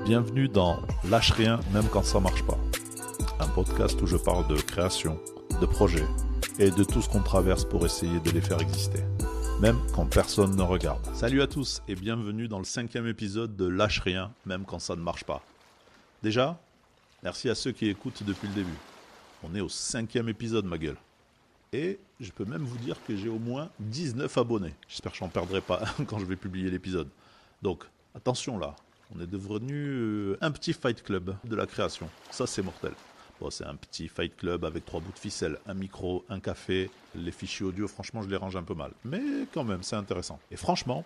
Bienvenue dans Lâche rien même quand ça marche pas. Un podcast où je parle de création, de projets et de tout ce qu'on traverse pour essayer de les faire exister. Même quand personne ne regarde. Salut à tous et bienvenue dans le 5e épisode de Lâche rien même quand ça ne marche pas. Déjà, merci à ceux qui écoutent depuis le début. On est au 5e épisode ma gueule. Et je peux même vous dire que j'ai au moins 19 abonnés. J'espère que je n'en perdrai pas quand je vais publier l'épisode. Donc, attention là. On est devenu un petit fight club de la création. Ça, c'est mortel. Bon, c'est un petit fight club avec 3 bouts de ficelle, un micro, un café. Les fichiers audio, franchement, je les range un peu mal. Mais quand même, c'est intéressant. Et franchement,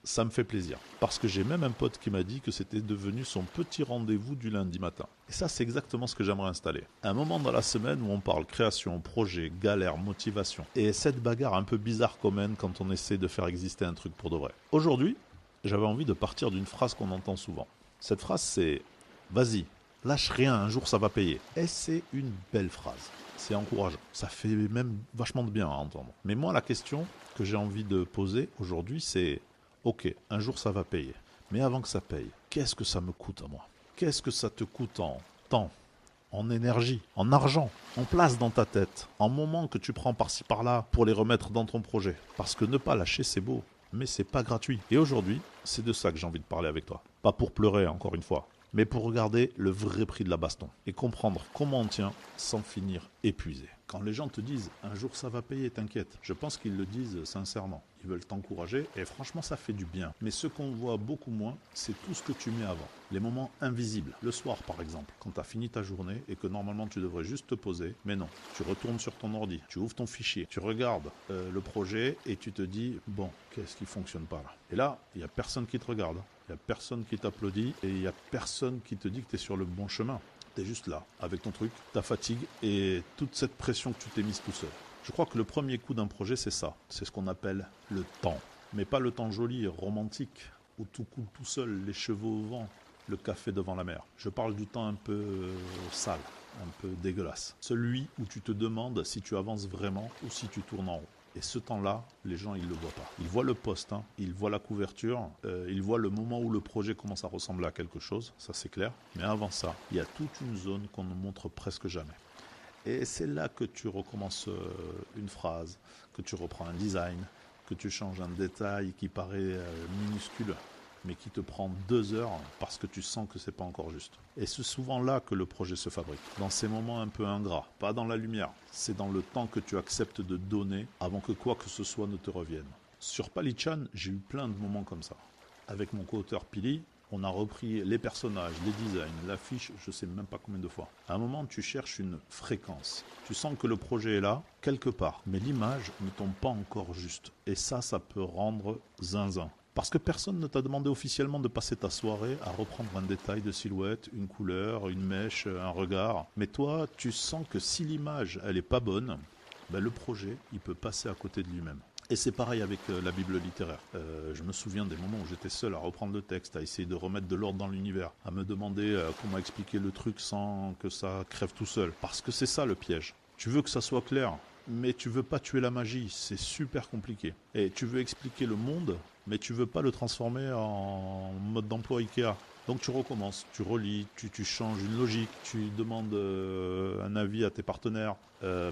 ça me fait plaisir. Parce que j'ai même un pote qui m'a dit que c'était devenu son petit rendez-vous du lundi matin. Et ça, c'est exactement ce que j'aimerais installer. Un moment dans la semaine où on parle création, projet, galère, motivation. Et cette bagarre un peu bizarre qu'on mène quand on essaie de faire exister un truc pour de vrai. Aujourd'hui, j'avais envie de partir d'une phrase qu'on entend souvent. Cette phrase, c'est « Vas-y, lâche rien, un jour ça va payer ». Et c'est une belle phrase. C'est encourageant. Ça fait même vachement de bien à entendre. Mais moi, la question que j'ai envie de poser aujourd'hui, c'est « Ok, un jour ça va payer. Mais avant que ça paye, qu'est-ce que ça me coûte à moi ? Qu'est-ce que ça te coûte en temps ? En énergie, en argent, en place dans ta tête, en moments que tu prends par-ci par-là pour les remettre dans ton projet. Parce que ne pas lâcher, c'est beau. Mais c'est pas gratuit. Et aujourd'hui, c'est de ça que j'ai envie de parler avec toi. Pas pour pleurer, encore une fois, mais pour regarder le vrai prix de la baston et comprendre comment on tient sans finir épuisé. Quand les gens te disent « un jour ça va payer, t'inquiète », je pense qu'ils le disent sincèrement. Ils veulent t'encourager et franchement ça fait du bien. Mais ce qu'on voit beaucoup moins, c'est tout ce que tu mets avant. Les moments invisibles. Le soir par exemple, quand tu as fini ta journée et que normalement tu devrais juste te poser. Mais non, tu retournes sur ton ordi, tu ouvres ton fichier, tu regardes le projet et tu te dis « bon, qu'est-ce qui fonctionne pas là ?» Et là, il n'y a personne qui te regarde. Il n'y a personne qui t'applaudit et il n'y a personne qui te dit que tu es sur le bon chemin. Tu es juste là, avec ton truc, ta fatigue et toute cette pression que tu t'es mise tout seul. Je crois que le premier coup d'un projet, c'est ça. C'est ce qu'on appelle le temps. Mais pas le temps joli et romantique, où tout coule tout seul, les cheveux au vent, le café devant la mer. Je parle du temps un peu sale, un peu dégueulasse. Celui où tu te demandes si tu avances vraiment ou si tu tournes en rond. Et ce temps-là, les gens, ils ne le voient pas. Ils voient le poste, ils voient la couverture, ils voient le moment où le projet commence à ressembler à quelque chose, ça c'est clair. Mais avant ça, il y a toute une zone qu'on ne montre presque jamais. Et c'est là que tu recommences une phrase, que tu reprends un design, que tu changes un détail qui paraît minuscule, mais qui te prend 2 heures parce que tu sens que c'est pas encore juste. Et c'est souvent là que le projet se fabrique, dans ces moments un peu ingrats, pas dans la lumière, c'est dans le temps que tu acceptes de donner avant que quoi que ce soit ne te revienne. Sur Palichan, j'ai eu plein de moments comme ça. Avec mon co-auteur Pili, on a repris les personnages, les designs, l'affiche, je sais même pas combien de fois. À un moment, tu cherches une fréquence. Tu sens que le projet est là, quelque part, mais l'image ne tombe pas encore juste. Et ça peut rendre zinzin. Parce que personne ne t'a demandé officiellement de passer ta soirée à reprendre un détail de silhouette, une couleur, une mèche, un regard. Mais toi, tu sens que si l'image, elle est pas bonne, le projet, il peut passer à côté de lui-même. Et c'est pareil avec la Bible littéraire. Je me souviens des moments où j'étais seul à reprendre le texte, à essayer de remettre de l'ordre dans l'univers, à me demander comment expliquer le truc sans que ça crève tout seul. Parce que c'est ça le piège. Tu veux que ça soit clair, mais tu veux pas tuer la magie, c'est super compliqué. Et tu veux expliquer le monde, mais tu veux pas le transformer en mode d'emploi Ikea. Donc tu recommences, tu relis, tu changes une logique, tu demandes un avis à tes partenaires,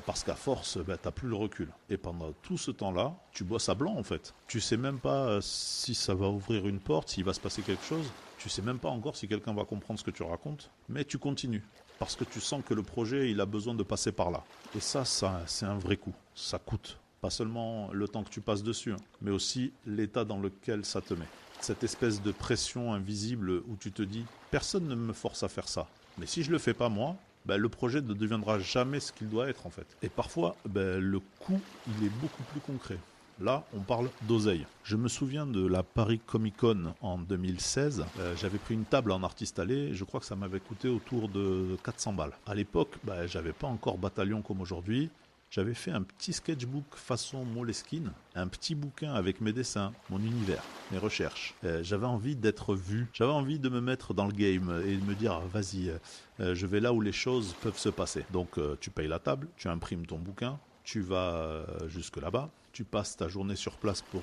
parce qu'à force, t'as plus le recul. Et pendant tout ce temps-là, tu bosses à blanc en fait. Tu sais même pas si ça va ouvrir une porte, s'il va se passer quelque chose. Tu sais même pas encore si quelqu'un va comprendre ce que tu racontes. Mais tu continues. Parce que tu sens que le projet, il a besoin de passer par là. Et ça c'est un vrai coup. Ça coûte. Pas seulement le temps que tu passes dessus, mais aussi l'état dans lequel ça te met. Cette espèce de pression invisible où tu te dis « personne ne me force à faire ça ». Mais si je le fais pas moi, le projet ne deviendra jamais ce qu'il doit être en fait. Et parfois, le coût, il est beaucoup plus concret. Là, on parle d'oseille. Je me souviens de la Paris Comic Con en 2016. J'avais pris une table en artiste allé. Je crois que ça m'avait coûté autour de 400 balles. À l'époque, j'avais pas encore Bataillon comme aujourd'hui. J'avais fait un petit sketchbook façon Moleskine, un petit bouquin avec mes dessins, mon univers, mes recherches. J'avais envie d'être vu, j'avais envie de me mettre dans le game et de me dire vas-y, je vais là où les choses peuvent se passer. Donc tu payes la table, tu imprimes ton bouquin, tu vas jusque là-bas, Tu passes ta journée sur place pour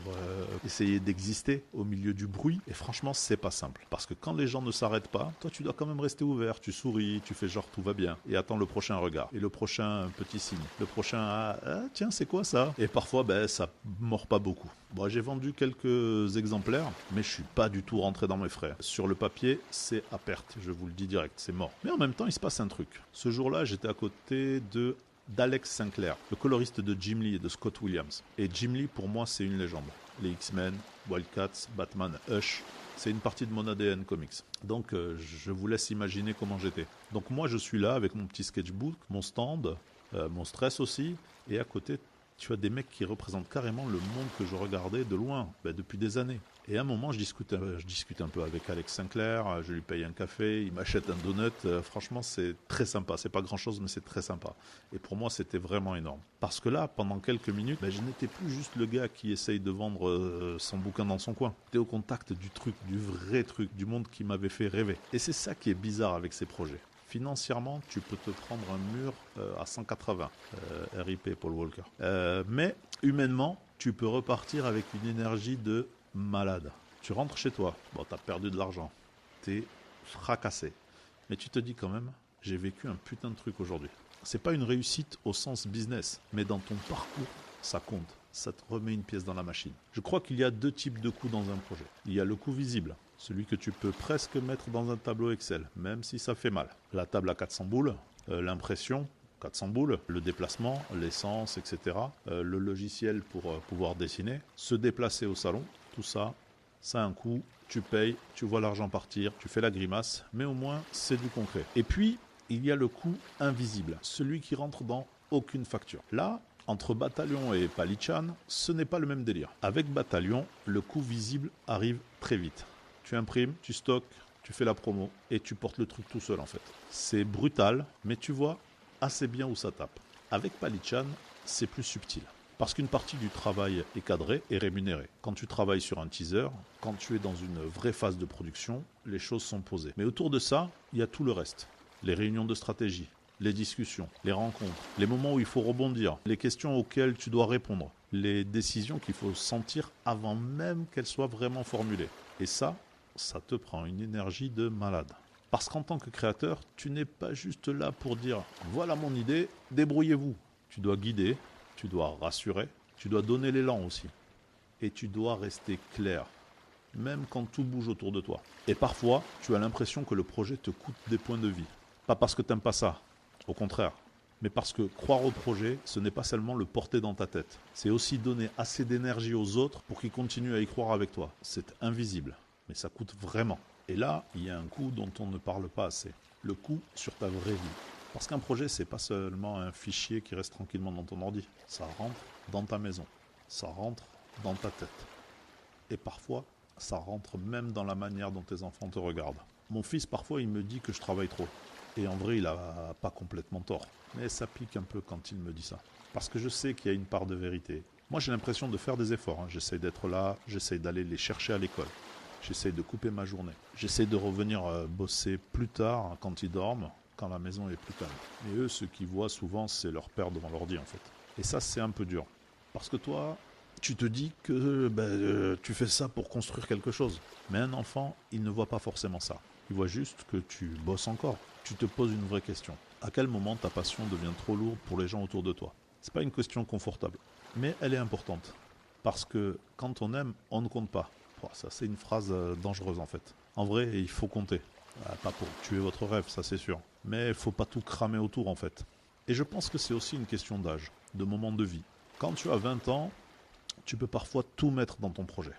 essayer d'exister au milieu du bruit. Et franchement, c'est pas simple. Parce que quand les gens ne s'arrêtent pas, toi, tu dois quand même rester ouvert. Tu souris, tu fais genre tout va bien. Et attends le prochain regard. Et le prochain petit signe. Le prochain, tiens, c'est quoi ça? Et parfois, ça mord pas beaucoup. Bon, j'ai vendu quelques exemplaires, mais je suis pas du tout rentré dans mes frais. Sur le papier, c'est à perte. Je vous le dis direct, c'est mort. Mais en même temps, il se passe un truc. Ce jour-là, j'étais à côté d'Alex Sinclair, le coloriste de Jim Lee et de Scott Williams. Et Jim Lee, pour moi, c'est une légende. Les X-Men, Wildcats, Batman, Hush, c'est une partie de mon ADN comics. Donc, je vous laisse imaginer comment j'étais. Donc, moi, je suis là avec mon petit sketchbook, mon stand, mon stress aussi, et à côté, tu as des mecs qui représentent carrément le monde que je regardais de loin, depuis des années. Et à un moment, je discute un peu avec Alex Sinclair, je lui paye un café, il m'achète un donut. Franchement, c'est très sympa. C'est pas grand-chose, mais c'est très sympa. Et pour moi, c'était vraiment énorme. Parce que là, pendant quelques minutes, je n'étais plus juste le gars qui essaye de vendre son bouquin dans son coin. J'étais au contact du truc, du vrai truc, du monde qui m'avait fait rêver. Et c'est ça qui est bizarre avec ces projets. Financièrement, tu peux te prendre un mur à 180, RIP Paul Walker. Mais humainement, tu peux repartir avec une énergie de malade. Tu rentres chez toi, tu as perdu de l'argent, t'es fracassé. Mais tu te dis quand même, j'ai vécu un putain de truc aujourd'hui. C'est pas une réussite au sens business, mais dans ton parcours, ça compte. Ça te remet une pièce dans la machine. Je crois qu'il y a deux types de coûts dans un projet. Il y a le coût visible, celui que tu peux presque mettre dans un tableau Excel, même si ça fait mal. La table à 400 boules, l'impression, 400 boules, le déplacement, l'essence, etc. Le logiciel pour pouvoir dessiner, se déplacer au salon, tout ça, ça a un coût, tu payes, tu vois l'argent partir, tu fais la grimace, mais au moins c'est du concret. Et puis, il y a le coût invisible, celui qui rentre dans aucune facture. Là, entre Bataillon et Palichan, ce n'est pas le même délire. Avec Bataillon, le coût visible arrive très vite. Tu imprimes, tu stockes, tu fais la promo et tu portes le truc tout seul en fait. C'est brutal, mais tu vois assez bien où ça tape. Avec Palichan, c'est plus subtil. Parce qu'une partie du travail est cadrée et rémunérée. Quand tu travailles sur un teaser, quand tu es dans une vraie phase de production, les choses sont posées. Mais autour de ça, il y a tout le reste. Les réunions de stratégie, les discussions, les rencontres, les moments où il faut rebondir, les questions auxquelles tu dois répondre, les décisions qu'il faut sentir avant même qu'elles soient vraiment formulées. Et ça te prend une énergie de malade. Parce qu'en tant que créateur, tu n'es pas juste là pour dire « voilà mon idée, débrouillez-vous ». Tu dois guider, tu dois rassurer, tu dois donner l'élan aussi. Et tu dois rester clair, même quand tout bouge autour de toi. Et parfois, tu as l'impression que le projet te coûte des points de vie. Pas parce que tu n'aimes pas ça, au contraire. Mais parce que croire au projet, ce n'est pas seulement le porter dans ta tête. C'est aussi donner assez d'énergie aux autres pour qu'ils continuent à y croire avec toi. C'est invisible, mais ça coûte vraiment. Et là, il y a un coût dont on ne parle pas assez. Le coût sur ta vraie vie. Parce qu'un projet, c'est pas seulement un fichier qui reste tranquillement dans ton ordi. Ça rentre dans ta maison. Ça rentre dans ta tête. Et parfois, ça rentre même dans la manière dont tes enfants te regardent. Mon fils, parfois, il me dit que je travaille trop. Et en vrai, il n'a pas complètement tort. Mais ça pique un peu quand il me dit ça. Parce que je sais qu'il y a une part de vérité. Moi, j'ai l'impression de faire des efforts. J'essaie d'être là, j'essaie d'aller les chercher à l'école. J'essaie de couper ma journée. J'essaie de revenir bosser plus tard quand ils dorment, quand la maison est plus calme. Et eux, ce qu'ils voient souvent, c'est leur devant l'ordi en fait. Et ça, c'est un peu dur. Parce que toi, tu te dis que tu fais ça pour construire quelque chose. Mais un enfant, il ne voit pas forcément ça. Il voit juste que tu bosses encore. Tu te poses une vraie question. À quel moment ta passion devient trop lourde pour les gens autour de toi? C'est pas une question confortable, mais elle est importante. Parce que quand on aime, on ne compte pas. Ça, c'est une phrase dangereuse en fait. En vrai, il faut compter. Pas pour tuer votre rêve, ça c'est sûr. Mais il ne faut pas tout cramer autour en fait. Et je pense que c'est aussi une question d'âge, de moment de vie. Quand tu as 20 ans, tu peux parfois tout mettre dans ton projet.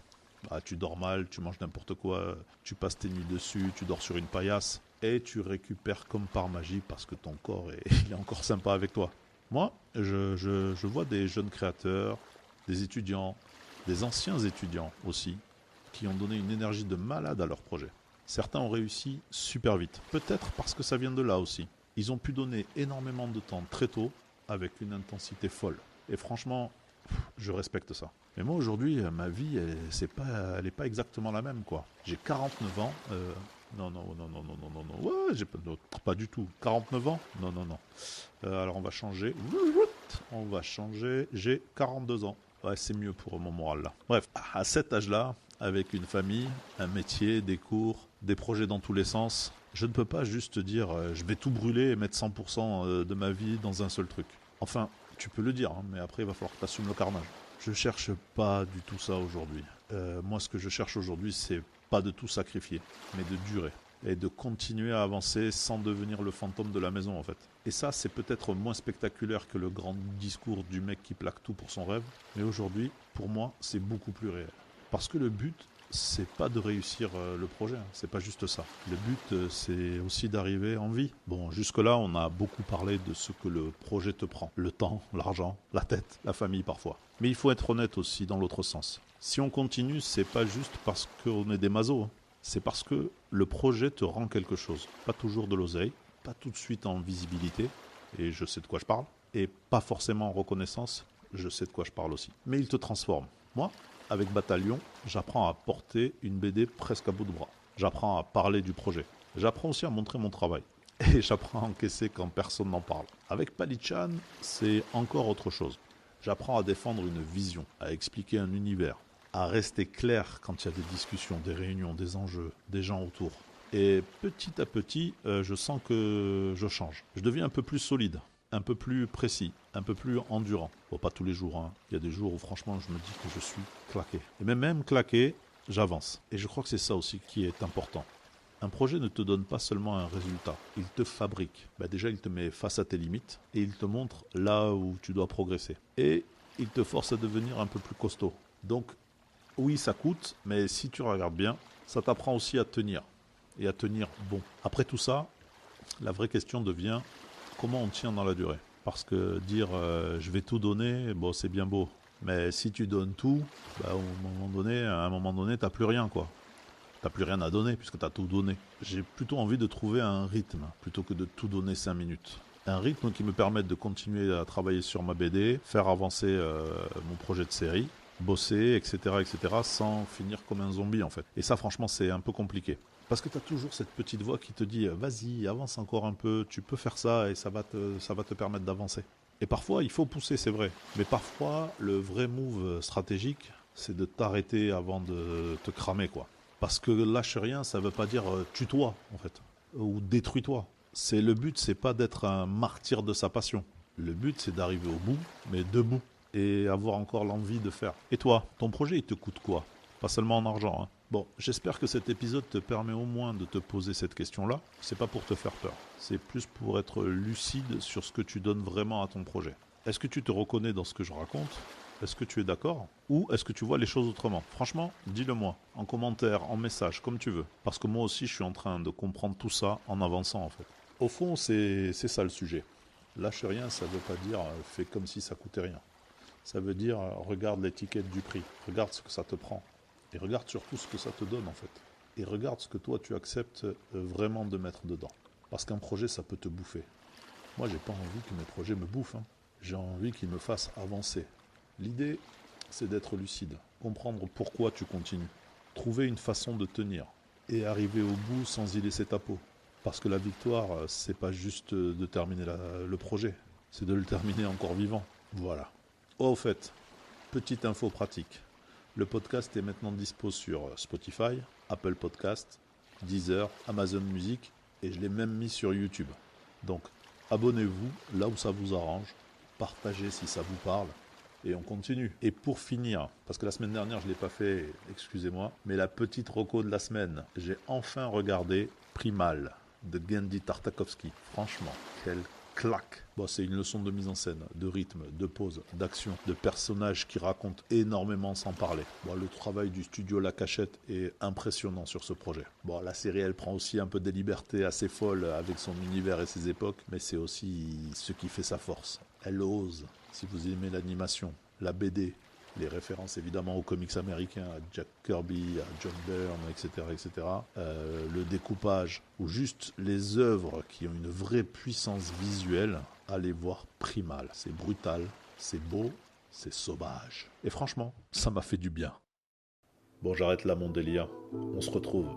Tu dors mal, tu manges n'importe quoi, tu passes tes nuits dessus, tu dors sur une paillasse et tu récupères comme par magie parce que ton corps il est encore sympa avec toi. Moi, je vois des jeunes créateurs, des étudiants, des anciens étudiants aussi, qui ont donné une énergie de malade à leur projet. Certains ont réussi super vite, peut-être parce que ça vient de là aussi. Ils ont pu donner énormément de temps très tôt avec une intensité folle. Et franchement, je respecte ça. Mais moi aujourd'hui, ma vie, elle est pas exactement la même quoi. J'ai 49 ans. Non. Ouais, pas du tout. 49 ans? Non. Alors on va changer. J'ai 42 ans. Ouais, c'est mieux pour mon moral là. Bref, à cet âge-là, avec une famille, un métier, des cours, des projets dans tous les sens, je ne peux pas juste te dire je vais tout brûler et mettre 100% de ma vie dans un seul truc. Enfin, tu peux le dire, hein, mais après il va falloir que tu assumes le carnage. Je cherche pas du tout ça aujourd'hui. Moi, ce que je cherche aujourd'hui, c'est pas de tout sacrifier, mais de durer. Et de continuer à avancer sans devenir le fantôme de la maison en fait. Et ça, c'est peut-être moins spectaculaire que le grand discours du mec qui plaque tout pour son rêve, mais aujourd'hui, pour moi, c'est beaucoup plus réel. Parce que le but, c'est pas de réussir le projet, hein. C'est pas juste ça. Le but, c'est aussi d'arriver en vie. Bon, jusque-là, on a beaucoup parlé de ce que le projet te prend. Le temps, l'argent, la tête, la famille parfois. Mais il faut être honnête aussi dans l'autre sens. Si on continue, c'est pas juste parce qu'on est des masos, hein. C'est parce que le projet te rend quelque chose. Pas toujours de l'oseille, pas tout de suite en visibilité, et je sais de quoi je parle, et pas forcément en reconnaissance, je sais de quoi je parle aussi. Mais il te transforme. Moi, avec Bataillon, j'apprends à porter une BD presque à bout de bras. J'apprends à parler du projet. J'apprends aussi à montrer mon travail. Et j'apprends à encaisser quand personne n'en parle. Avec Palichan, c'est encore autre chose. J'apprends à défendre une vision, à expliquer un univers, à rester clair quand il y a des discussions, des réunions, des enjeux, des gens autour. Et petit à petit, je sens que je change. Je deviens un peu plus solide, un peu plus précis, un peu plus endurant. Bon, pas tous les jours, hein. Il y a des jours où franchement je me dis que je suis claqué. Et même claqué, j'avance. Et je crois que c'est ça aussi qui est important. Un projet ne te donne pas seulement un résultat, il te fabrique. Déjà, il te met face à tes limites et il te montre là où tu dois progresser. Et il te force à devenir un peu plus costaud. Donc, oui, ça coûte, mais si tu regardes bien, ça t'apprend aussi à tenir. Et à tenir bon. Après tout ça, la vraie question devient comment on tient dans la durée. Parce que dire je vais tout donner, bon, c'est bien beau. Mais si tu donnes tout, à un moment donné, t'as plus rien, quoi. T'as plus rien à donner puisque t'as tout donné. J'ai plutôt envie de trouver un rythme plutôt que de tout donner 5 minutes. Un rythme qui me permette de continuer à travailler sur ma BD, faire avancer mon projet de série, bosser, etc., sans finir comme un zombie en fait. Et ça, franchement, c'est un peu compliqué. Parce que tu as toujours cette petite voix qui te dit vas-y, avance encore un peu, tu peux faire ça et ça va te permettre d'avancer. Et parfois, il faut pousser, c'est vrai. Mais parfois, le vrai move stratégique, c'est de t'arrêter avant de te cramer, quoi. Parce que lâche rien, ça veut pas dire tue-toi, en fait, ou détruis-toi. Le but, c'est pas d'être un martyr de sa passion. Le but, c'est d'arriver au bout, mais debout, et avoir encore l'envie de faire. Et toi, ton projet, il te coûte quoi? Pas seulement en argent, hein. Bon, j'espère que cet épisode te permet au moins de te poser cette question-là. C'est pas pour te faire peur, c'est plus pour être lucide sur ce que tu donnes vraiment à ton projet. Est-ce que tu te reconnais dans ce que je raconte? Est-ce que tu es d'accord? Ou est-ce que tu vois les choses autrement? Franchement, dis-le moi, en commentaire, en message, comme tu veux. Parce que moi aussi, je suis en train de comprendre tout ça en avançant, en fait. Au fond, c'est ça le sujet. Lâche rien, ça veut pas dire fais comme si ça coûtait rien. Ça veut dire regarde l'étiquette du prix, regarde ce que ça te prend. Et regarde surtout ce que ça te donne en fait. Et regarde ce que toi tu acceptes vraiment de mettre dedans. Parce qu'un projet ça peut te bouffer. Moi j'ai pas envie que mes projets me bouffent, hein. J'ai envie qu'ils me fassent avancer. L'idée c'est d'être lucide. Comprendre pourquoi tu continues. Trouver une façon de tenir. Et arriver au bout sans y laisser ta peau. Parce que la victoire c'est pas juste de terminer le projet. C'est de le terminer encore vivant. Voilà. Oh, au fait, petite info pratique. Le podcast est maintenant dispo sur Spotify, Apple Podcast, Deezer, Amazon Music et je l'ai même mis sur YouTube. Donc abonnez-vous là où ça vous arrange, partagez si ça vous parle et on continue. Et pour finir, parce que la semaine dernière je ne l'ai pas fait, excusez-moi, mais la petite reco de la semaine, j'ai enfin regardé Primal de Genndy Tartakovsky. Franchement, quelle claque. Bon, c'est une leçon de mise en scène, de rythme, de pose, d'action, de personnages qui racontent énormément sans parler. Bon, le travail du studio La Cachette est impressionnant sur ce projet. Bon, la série, elle prend aussi un peu des libertés assez folles avec son univers et ses époques, mais c'est aussi ce qui fait sa force. Elle ose. Si vous aimez l'animation, la BD, les références évidemment aux comics américains, à Jack Kirby, à John Byrne, etc. Le découpage, ou juste les œuvres qui ont une vraie puissance visuelle, allez voir Primal. C'est brutal, c'est beau, c'est sauvage. Et franchement, ça m'a fait du bien. Bon, j'arrête là mon délire. On se retrouve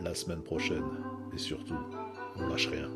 la semaine prochaine. Et surtout, on lâche rien.